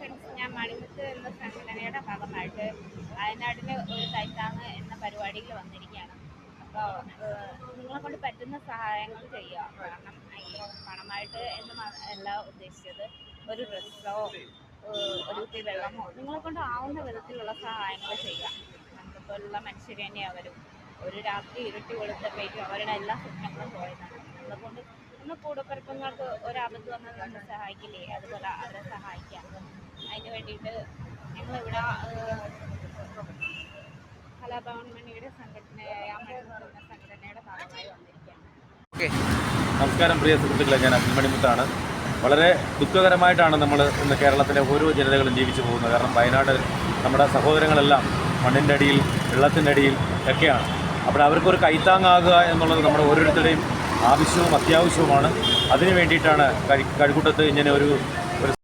Friends, ഞാൻ മണിമുത്ത് എന്ന സംഘടനയുടെ ഭാഗമായിട്ട് വയനാട്ടിൽ ഒരു കൈത്താങ്ങ് എന്ന പരിപാടിയിൽ വന്നിരിക്കുകയാണ്. അപ്പോൾ നിങ്ങളെ കൊണ്ട് പറ്റുന്ന സഹായങ്ങൾ ചെയ്യുക. കാരണം ഈ പണമായിട്ട് അല്ല ഉദ്ദേശിച്ചത്, ഒരു ഡ്രസ്സോ ഒരു കുപ്പി വെള്ളമോ നിങ്ങളെ കൊണ്ട് ആവുന്ന വിധത്തിലുള്ള സഹായങ്ങൾ ചെയ്യുക. നമുക്കിപ്പോഴുള്ള മനുഷ്യർ തന്നെ അവരും ഒരു രാത്രി ഇരുട്ടി വെളുത്തപ്പോഴേക്കും അവരുടെ എല്ലാ സ്വപ്നങ്ങളും പോയതാണ്. നമ്മളെക്കൊണ്ട് നമ്മൾ കൂടപ്പിറപ്പുങ്ങൾക്ക് ഒരാപത്ത് വന്നാൽ നമ്മൾ സഹായിക്കില്ലേ, അതുപോലെ അവരെ സഹായിക്കാം. അതിന് വേണ്ടിയിട്ട് ഞങ്ങളിവിടെ കലാഭവൻ മണിയുടെ സംഘടനയായ മണിമുത്ത് സംഘടനയുടെ ഭാഗമായി വന്നിരിക്കുകയാണ്. നമസ്കാരം പ്രിയ സുഹൃത്തുക്കളെ, ഞാൻ അബ്ദുൽ മണിമുത്താണ്. വളരെ ദുഃഖകരമായിട്ടാണ് നമ്മൾ ഇന്ന് കേരളത്തിലെ ഓരോ ജനതകളും ജീവിച്ചു പോകുന്നത്. കാരണം വയനാട് നമ്മുടെ സഹോദരങ്ങളെല്ലാം മണ്ണിൻ്റെ അടിയിൽ, വെള്ളത്തിൻ്റെ അടിയിൽ ഒക്കെയാണ്. അപ്പോൾ അവർക്കൊരു കൈത്താങ്ങാകുക എന്നുള്ളത് നമ്മുടെ ഓരോരുത്തരുടെയും ആവശ്യവും അത്യാവശ്യവുമാണ്. അതിനു വേണ്ടിയിട്ടാണ് കഴക്കൂട്ടത്ത് ഇങ്ങനെ ഒരു